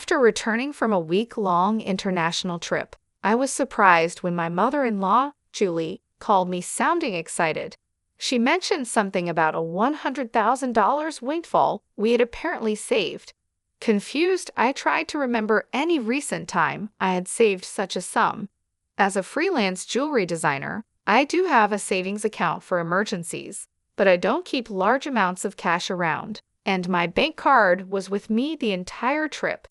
After returning from a week-long international trip, I was surprised when my mother-in-law, Julie, called me sounding excited. She mentioned something about a $100,000 windfall we had apparently saved. Confused, I tried to remember any recent time I had saved such a sum. As a freelance jewelry designer, I do have a savings account for emergencies, but I don't keep large amounts of cash around, and my bank card was with me the entire trip.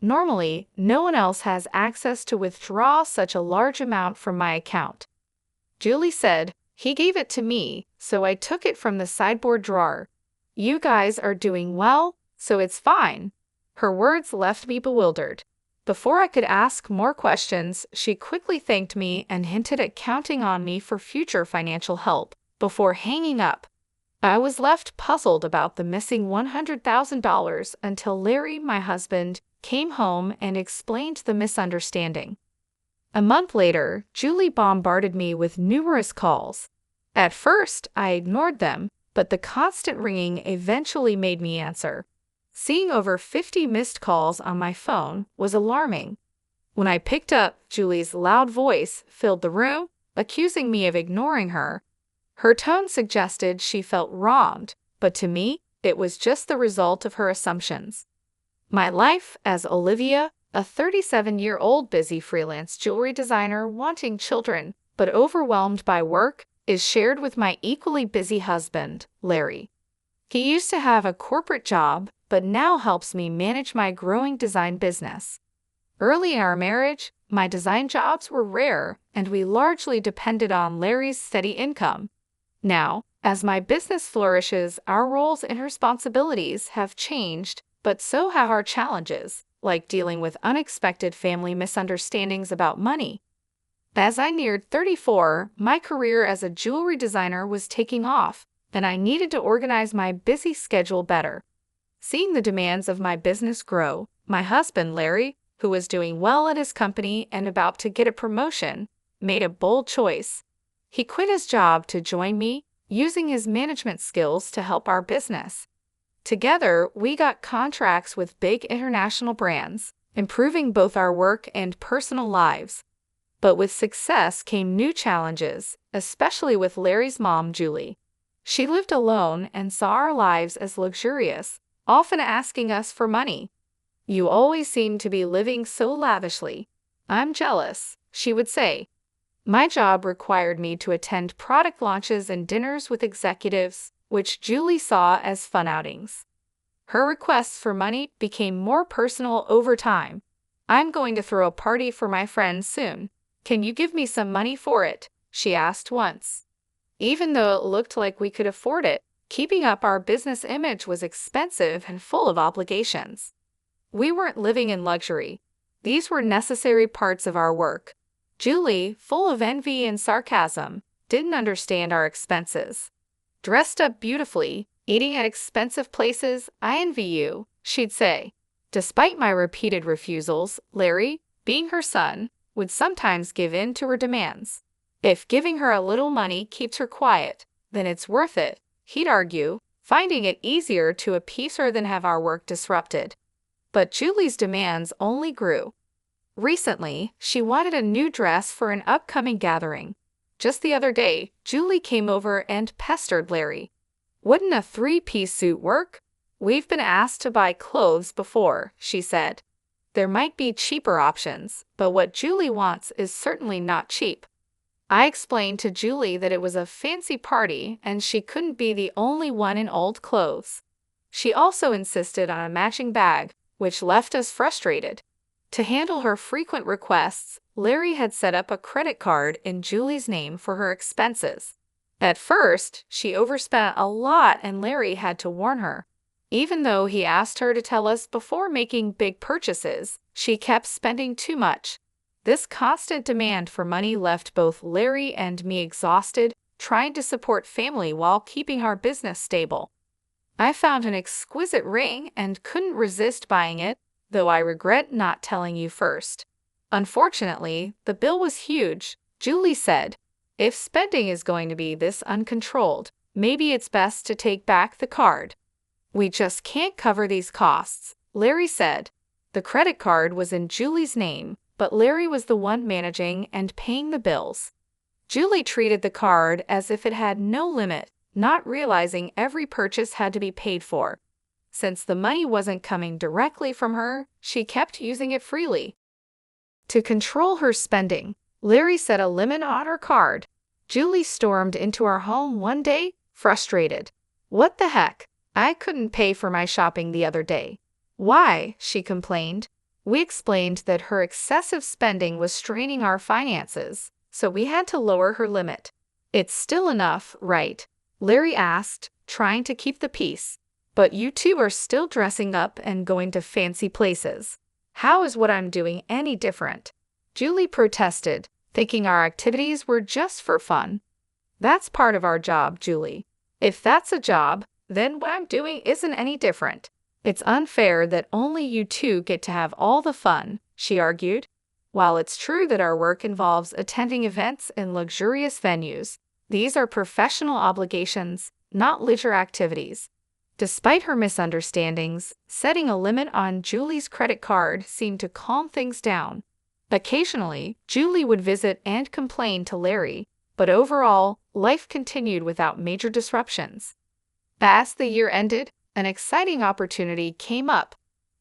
Normally, no one else has access to withdraw such a large amount from my account. Julie said, "He gave it to me, so I took it from the sideboard drawer. You guys are doing well, so it's fine." Her words left me bewildered. Before I could ask more questions, she quickly thanked me and hinted at counting on me for future financial help before hanging up. I was left puzzled about the missing $100,000 until Larry, my husband, came home and explained the misunderstanding. A month later, Julie bombarded me with numerous calls. At first, I ignored them, but the constant ringing eventually made me answer. Seeing over 50 missed calls on my phone was alarming. When I picked up, Julie's loud voice filled the room, accusing me of ignoring her. Her tone suggested she felt wronged, but to me, it was just the result of her assumptions. My life as Olivia, a 37-year-old busy freelance jewelry designer wanting children but overwhelmed by work, is shared with my equally busy husband, Larry. He used to have a corporate job, but now helps me manage my growing design business. Early in our marriage, my design jobs were rare, and we largely depended on Larry's steady income. Now, as my business flourishes, our roles and responsibilities have changed, but so have our challenges, like dealing with unexpected family misunderstandings about money. As I neared 34, my career as a jewelry designer was taking off, and I needed to organize my busy schedule better. Seeing the demands of my business grow, my husband, Larry, who was doing well at his company and about to get a promotion, made a bold choice. He quit his job to join me, using his management skills to help our business. Together, we got contracts with big international brands, improving both our work and personal lives. But with success came new challenges, especially with Larry's mom, Julie. She lived alone and saw our lives as luxurious, often asking us for money. "You always seem to be living so lavishly. I'm jealous," she would say. My job required me to attend product launches and dinners with executives, which Julie saw as fun outings. Her requests for money became more personal over time. "I'm going to throw a party for my friends soon. Can you give me some money for it?" she asked once. Even though it looked like we could afford it, keeping up our business image was expensive and full of obligations. We weren't living in luxury. These were necessary parts of our work. Julie, full of envy and sarcasm, didn't understand our expenses. "Dressed up beautifully, eating at expensive places, I envy you," she'd say. Despite my repeated refusals, Larry, being her son, would sometimes give in to her demands. If giving her a little money keeps her quiet, then it's worth it, he'd argue, finding it easier to appease her than have our work disrupted. But Julie's demands only grew. Recently, she wanted a new dress for an upcoming gathering. Just the other day, Julie came over and pestered Larry. "Wouldn't a 3-piece suit work? We've been asked to buy clothes before," she said. "There might be cheaper options, but what Julie wants is certainly not cheap." I explained to Julie that it was a fancy party and she couldn't be the only one in old clothes. She also insisted on a matching bag, which left us frustrated. To handle her frequent requests, Larry had set up a credit card in Julie's name for her expenses. At first, she overspent a lot and Larry had to warn her. Even though he asked her to tell us before making big purchases, she kept spending too much. This constant demand for money left both Larry and me exhausted, trying to support family while keeping our business stable. I found an exquisite ring and couldn't resist buying it, though I regret not telling you first. Unfortunately, the bill was huge, Julie said. "If spending is going to be this uncontrolled, maybe it's best to take back the card." "We just can't cover these costs," Larry said. The credit card was in Julie's name, but Larry was the one managing and paying the bills. Julie treated the card as if it had no limit, not realizing every purchase had to be paid for. Since the money wasn't coming directly from her, she kept using it freely. To control her spending, Larry set a limit on her card. Julie stormed into our home one day, frustrated. "What the heck? I couldn't pay for my shopping the other day." "Why?" she complained. We explained that her excessive spending was straining our finances, so we had to lower her limit. "It's still enough, right?" Larry asked, trying to keep the peace. "But you two are still dressing up and going to fancy places. How is what I'm doing any different?" Julie protested, thinking our activities were just for fun. "That's part of our job, Julie. If that's a job, then what I'm doing isn't any different. It's unfair that only you two get to have all the fun," she argued. "While it's true that our work involves attending events in luxurious venues, these are professional obligations, not leisure activities." Despite her misunderstandings, setting a limit on Julie's credit card seemed to calm things down. Occasionally, Julie would visit and complain to Larry, but overall, life continued without major disruptions. As the year ended, an exciting opportunity came up.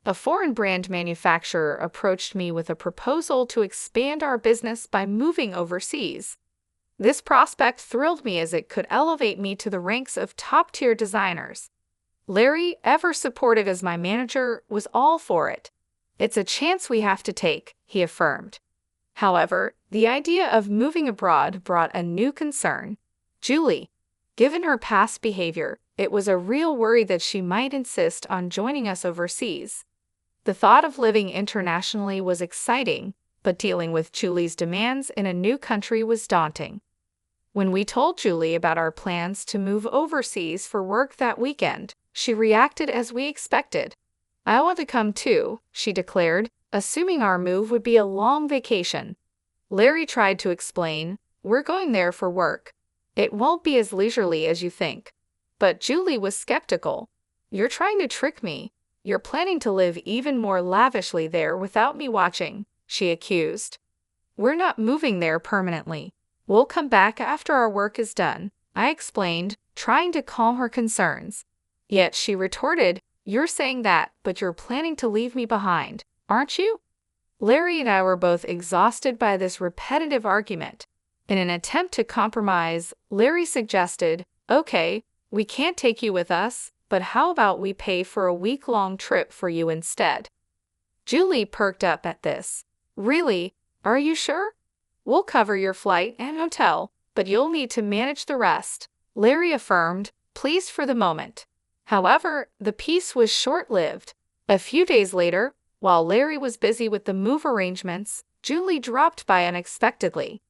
A foreign brand manufacturer approached me with a proposal to expand our business by moving overseas. This prospect thrilled me as it could elevate me to the ranks of top-tier designers. Larry, ever supportive as my manager, was all for it. "It's a chance we have to take," he affirmed. However, the idea of moving abroad brought a new concern. Julie. Given her past behavior, it was a real worry that she might insist on joining us overseas. The thought of living internationally was exciting, but dealing with Julie's demands in a new country was daunting. When we told Julie about our plans to move overseas for work that weekend, she reacted as we expected. "I want to come too," she declared, assuming our move would be a long vacation. Larry tried to explain, "We're going there for work. It won't be as leisurely as you think." But Julie was skeptical. "You're trying to trick me. You're planning to live even more lavishly there without me watching," she accused. "We're not moving there permanently. We'll come back after our work is done," I explained, trying to calm her concerns. Yet she retorted, "You're saying that, but you're planning to leave me behind, aren't you?" Larry and I were both exhausted by this repetitive argument. In an attempt to compromise, Larry suggested, "Okay, we can't take you with us, but how about we pay for a week-long trip for you instead?" Julie perked up at this. "Really? Are you sure? We'll cover your flight and hotel, but you'll need to manage the rest," Larry affirmed, pleased for the moment. However, the peace was short-lived. A few days later, while Larry was busy with the move arrangements, Julie dropped by unexpectedly.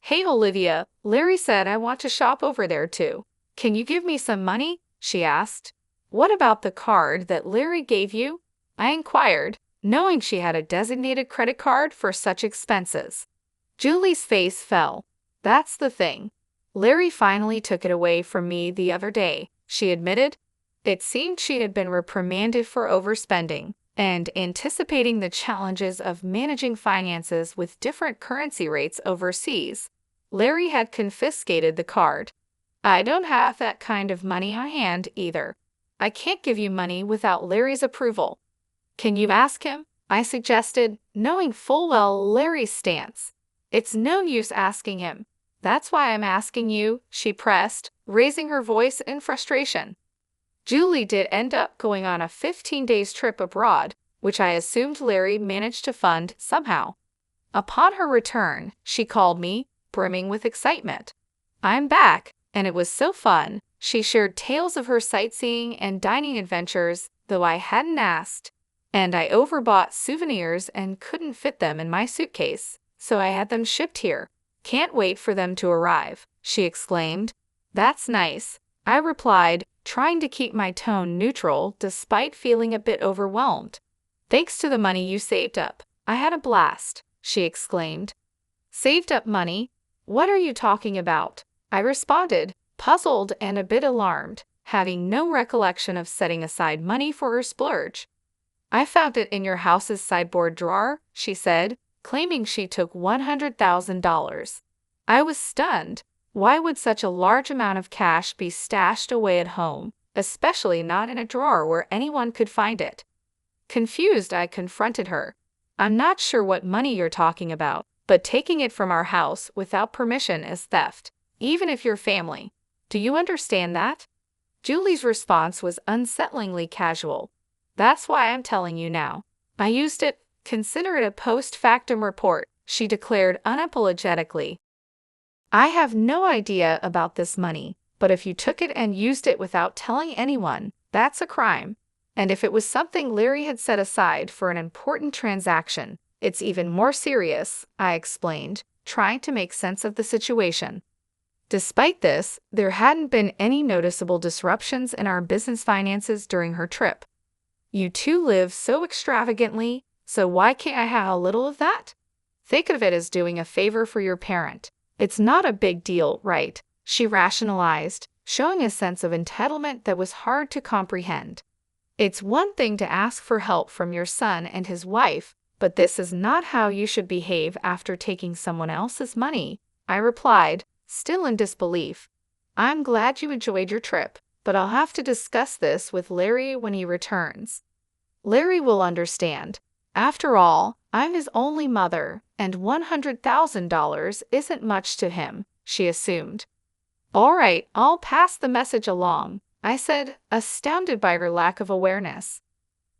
"Hey Olivia," Larry said, "I want to shop over there too. Can you give me some money?" she asked. "What about the card that Larry gave you?" I inquired, knowing she had a designated credit card for such expenses. Julie's face fell. "That's the thing. Larry finally took it away from me the other day," she admitted. It seemed she had been reprimanded for overspending, and anticipating the challenges of managing finances with different currency rates overseas, Larry had confiscated the card. "I don't have that kind of money on hand either. I can't give you money without Larry's approval." "Can you ask him?" I suggested, knowing full well Larry's stance. "It's no use asking him. That's why I'm asking you," she pressed, raising her voice in frustration. Julie did end up going on a 15 days trip abroad, which I assumed Larry managed to fund somehow. Upon her return, she called me, brimming with excitement. "I'm back, and it was so fun." She shared tales of her sightseeing and dining adventures, though I hadn't asked. "And I overbought souvenirs and couldn't fit them in my suitcase, so I had them shipped here. Can't wait for them to arrive," she exclaimed. "That's nice," I replied, trying to keep my tone neutral despite feeling a bit overwhelmed. "Thanks to the money you saved up, I had a blast," she exclaimed. "Saved up money? What are you talking about?" I responded, puzzled and a bit alarmed, having no recollection of setting aside money for her splurge. I found it in your house's sideboard drawer, she said, claiming she took $100,000. I was stunned. Why would such a large amount of cash be stashed away at home, especially not in a drawer where anyone could find it? Confused, I confronted her. I'm not sure what money you're talking about, but taking it from our house without permission is theft, even if you're family. Do you understand that? Julie's response was unsettlingly casual. That's why I'm telling you now. I used it. Consider it a post-factum report, she declared unapologetically. I have no idea about this money, but if you took it and used it without telling anyone, that's a crime. And if it was something Larry had set aside for an important transaction, it's even more serious, I explained, trying to make sense of the situation. Despite this, there hadn't been any noticeable disruptions in our business finances during her trip. You two live so extravagantly, so why can't I have a little of that? Think of it as doing a favor for your parent. It's not a big deal, right? She rationalized, showing a sense of entitlement that was hard to comprehend. It's one thing to ask for help from your son and his wife, but this is not how you should behave after taking someone else's money, I replied, still in disbelief. I'm glad you enjoyed your trip, but I'll have to discuss this with Larry when he returns. Larry will understand. After all, I'm his only mother, and $100,000 isn't much to him, she assumed. All right, I'll pass the message along, I said, astounded by her lack of awareness.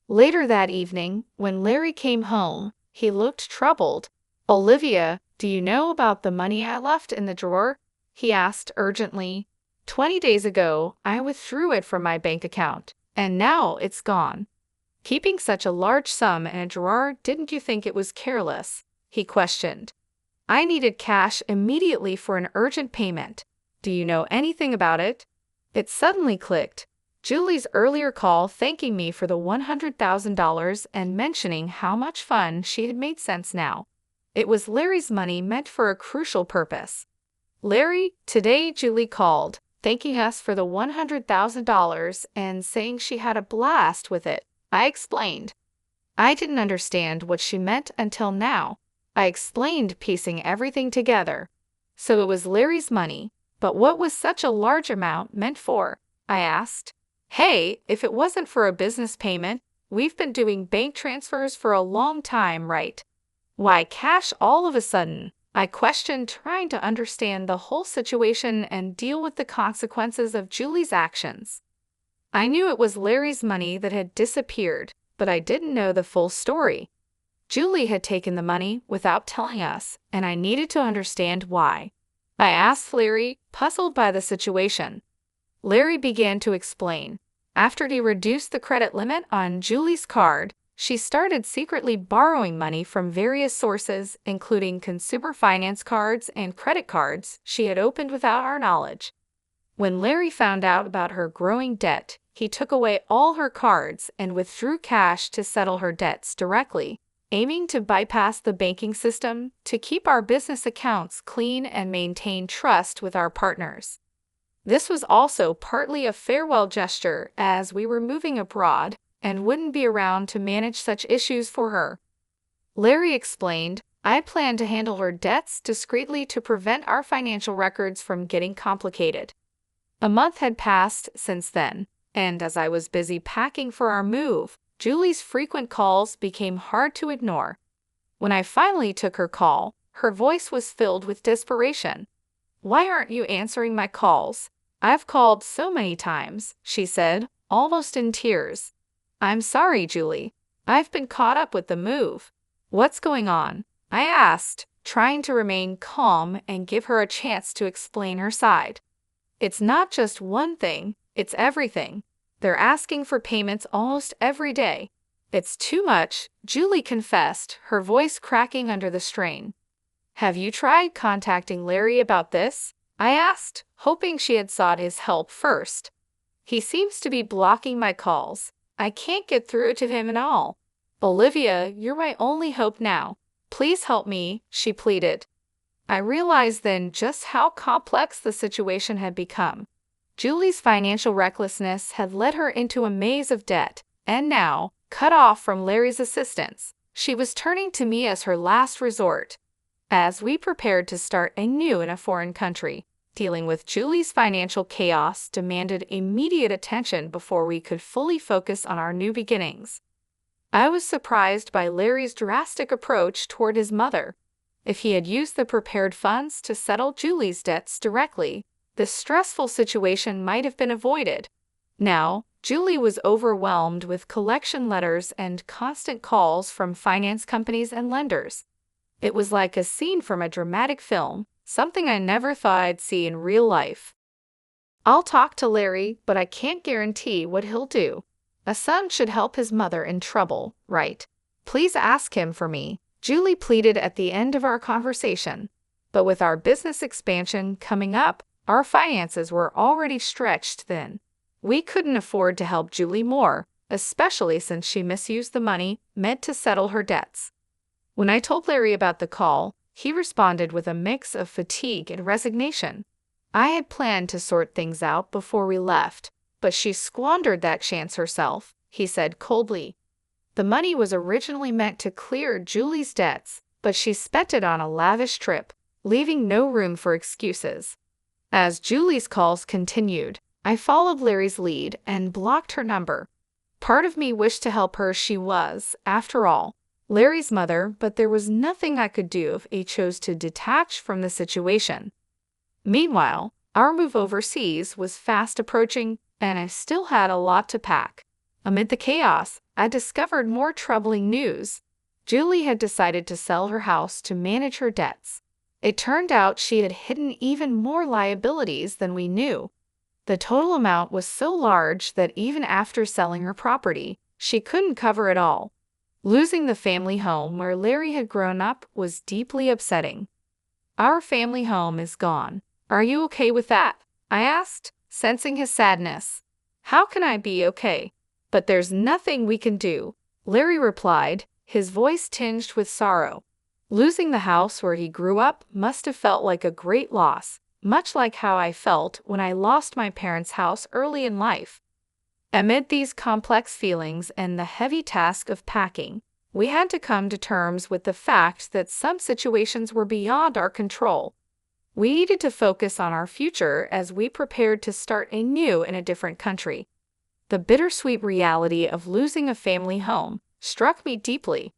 Later that evening, when Larry came home, he looked troubled. Olivia, do you know about the money I left in the drawer? He asked urgently. 20 days ago, I withdrew it from my bank account, and now it's gone. Keeping such a large sum in a drawer, didn't you think it was careless? He questioned. I needed cash immediately for an urgent payment. Do you know anything about it? It suddenly clicked. Julie's earlier call thanking me for the $100,000 and mentioning how much fun she had made sense now. It was Larry's money meant for a crucial purpose. Larry, today Julie called, thanking us for the $100,000 and saying she had a blast with it, I explained. I didn't understand what she meant until now. I explained, piecing everything together. So it was Larry's money, but what was such a large amount meant for? I asked. Hey, if it wasn't for a business payment, we've been doing bank transfers for a long time, right? Why cash all of a sudden? I questioned, trying to understand the whole situation and deal with the consequences of Julie's actions. I knew it was Larry's money that had disappeared, but I didn't know the full story. Julie had taken the money without telling us, and I needed to understand why. I asked Larry, puzzled by the situation. Larry began to explain. After he reduced the credit limit on Julie's card, she started secretly borrowing money from various sources, including consumer finance cards and credit cards she had opened without our knowledge. When Larry found out about her growing debt, he took away all her cards and withdrew cash to settle her debts directly, aiming to bypass the banking system to keep our business accounts clean and maintain trust with our partners. This was also partly a farewell gesture, as we were moving abroad and wouldn't be around to manage such issues for her. Larry explained, I planned to handle her debts discreetly to prevent our financial records from getting complicated. A month had passed since then, and as I was busy packing for our move, Julie's frequent calls became hard to ignore. When I finally took her call, her voice was filled with desperation. Why aren't you answering my calls? I've called so many times, she said, almost in tears. I'm sorry, Julie. I've been caught up with the move. What's going on? I asked, trying to remain calm and give her a chance to explain her side. It's not just one thing, it's everything. They're asking for payments almost every day. It's too much, Julie confessed, her voice cracking under the strain. Have you tried contacting Larry about this? I asked, hoping she had sought his help first. He seems to be blocking my calls. I can't get through to him at all. Olivia, you're my only hope now. Please help me, she pleaded. I realized then just how complex the situation had become. Julie's financial recklessness had led her into a maze of debt, and now, cut off from Larry's assistance. She was turning to me as her last resort. As we prepared to start anew in a foreign country, dealing with Julie's financial chaos demanded immediate attention before we could fully focus on our new beginnings. I was surprised by Larry's drastic approach toward his mother. If he had used the prepared funds to settle Julie's debts directly, this stressful situation might have been avoided. Now, Julie was overwhelmed with collection letters and constant calls from finance companies and lenders. It was like a scene from a dramatic film, something I never thought I'd see in real life. I'll talk to Larry, but I can't guarantee what he'll do. A son should help his mother in trouble, right? Please ask him for me, Julie pleaded at the end of our conversation. But with our business expansion coming up, our finances were already stretched thin. We couldn't afford to help Julie more, especially since she misused the money meant to settle her debts. When I told Larry about the call, he responded with a mix of fatigue and resignation. I had planned to sort things out before we left, but she squandered that chance herself, he said coldly. The money was originally meant to clear Julie's debts, but she spent it on a lavish trip, leaving no room for excuses. As Julie's calls continued, I followed Larry's lead and blocked her number. Part of me wished to help her. She was, after all, Larry's mother, but there was nothing I could do if he chose to detach from the situation. Meanwhile, our move overseas was fast approaching, and I still had a lot to pack. Amid the chaos, I discovered more troubling news. Julie had decided to sell her house to manage her debts. It turned out she had hidden even more liabilities than we knew. The total amount was so large that even after selling her property, she couldn't cover it all. Losing the family home where Larry had grown up was deeply upsetting. Our family home is gone. Are you okay with that? I asked, sensing his sadness. How can I be okay? But there's nothing we can do, Larry replied, his voice tinged with sorrow. Losing the house where he grew up must have felt like a great loss, much like how I felt when I lost my parents' house early in life. Amid these complex feelings and the heavy task of packing, we had to come to terms with the fact that some situations were beyond our control. We needed to focus on our future as we prepared to start anew in a different country. The bittersweet reality of losing a family home struck me deeply.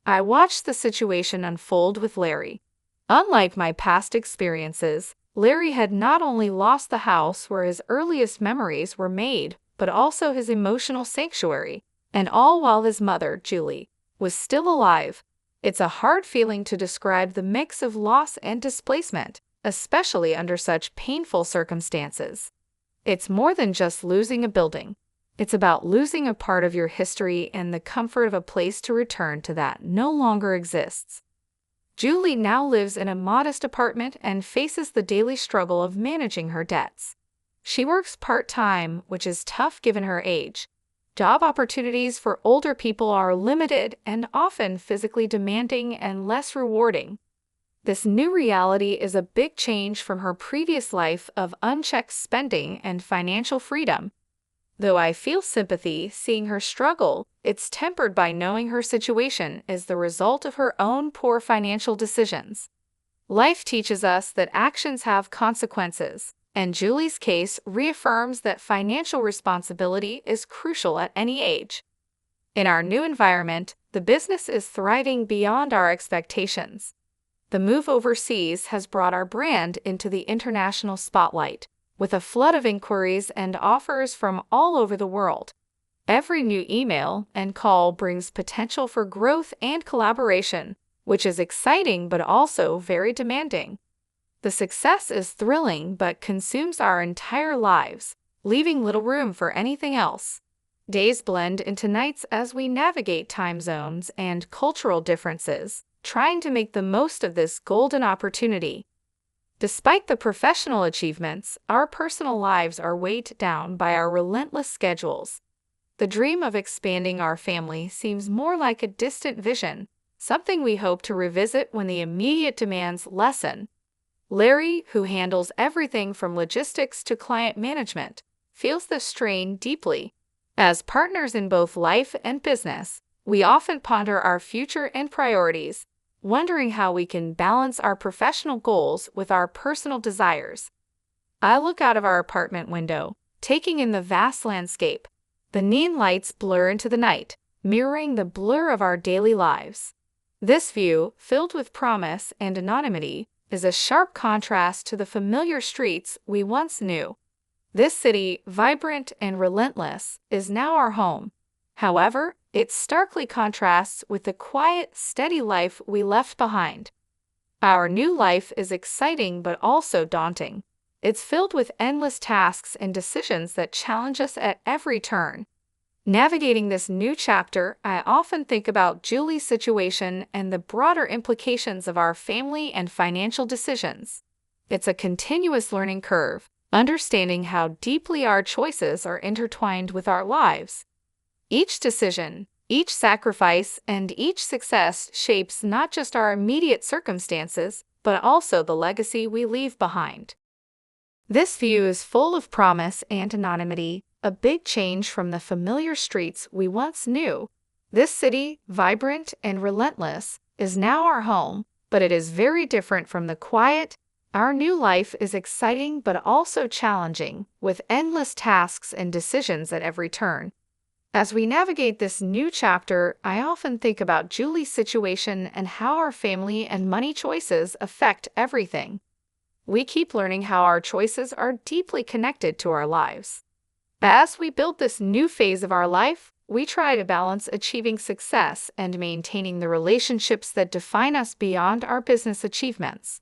I watched the situation unfold with Larry. Unlike my past experiences, Larry had not only lost the house where his earliest memories were made, but also his emotional sanctuary, and all while his mother, Julie, was still alive. It's a hard feeling to describe the mix of loss and displacement, especially under such painful circumstances. It's more than just losing a building. It's about losing a part of your history and the comfort of a place to return to that no longer exists. Julie now lives in a modest apartment and faces the daily struggle of managing her debts. She works part-time, which is tough given her age. Job opportunities for older people are limited and often physically demanding and less rewarding. This new reality is a big change from her previous life of unchecked spending and financial freedom. Though I feel sympathy seeing her struggle, it's tempered by knowing her situation is the result of her own poor financial decisions. Life teaches us that actions have consequences, and Julie's case reaffirms that financial responsibility is crucial at any age. In our new environment, the business is thriving beyond our expectations. The move overseas has brought our brand into the international spotlight, with a flood of inquiries and offers from all over the world. Every new email and call brings potential for growth and collaboration, which is exciting but also very demanding. The success is thrilling but consumes our entire lives, leaving little room for anything else. Days blend into nights as we navigate time zones and cultural differences, trying to make the most of this golden opportunity. Despite the professional achievements, our personal lives are weighed down by our relentless schedules. The dream of expanding our family seems more like a distant vision, something we hope to revisit when the immediate demands lessen. Larry, who handles everything from logistics to client management, feels the strain deeply. As partners in both life and business, we often ponder our future and priorities, wondering how we can balance our professional goals with our personal desires. I look out of our apartment window, taking in the vast landscape. The neon lights blur into the night, mirroring the blur of our daily lives. This view, filled with promise and anonymity, is a sharp contrast to the familiar streets we once knew. This city, vibrant and relentless, is now our home. However, it starkly contrasts with the quiet, steady life we left behind. Our new life is exciting but also daunting. It's filled with endless tasks and decisions that challenge us at every turn. Navigating this new chapter, I often think about Julie's situation and the broader implications of our family and financial decisions. It's a continuous learning curve, understanding how deeply our choices are intertwined with our lives. Each decision, each sacrifice, and each success shapes not just our immediate circumstances, but also the legacy we leave behind. This view is full of promise and anonymity, a big change from the familiar streets we once knew. This city, vibrant and relentless, is now our home, but it is very different from the quiet. Our new life is exciting but also challenging, with endless tasks and decisions at every turn. As we navigate this new chapter, I often think about Julie's situation and how our family and money choices affect everything. We keep learning how our choices are deeply connected to our lives. As we build this new phase of our life, we try to balance achieving success and maintaining the relationships that define us beyond our business achievements.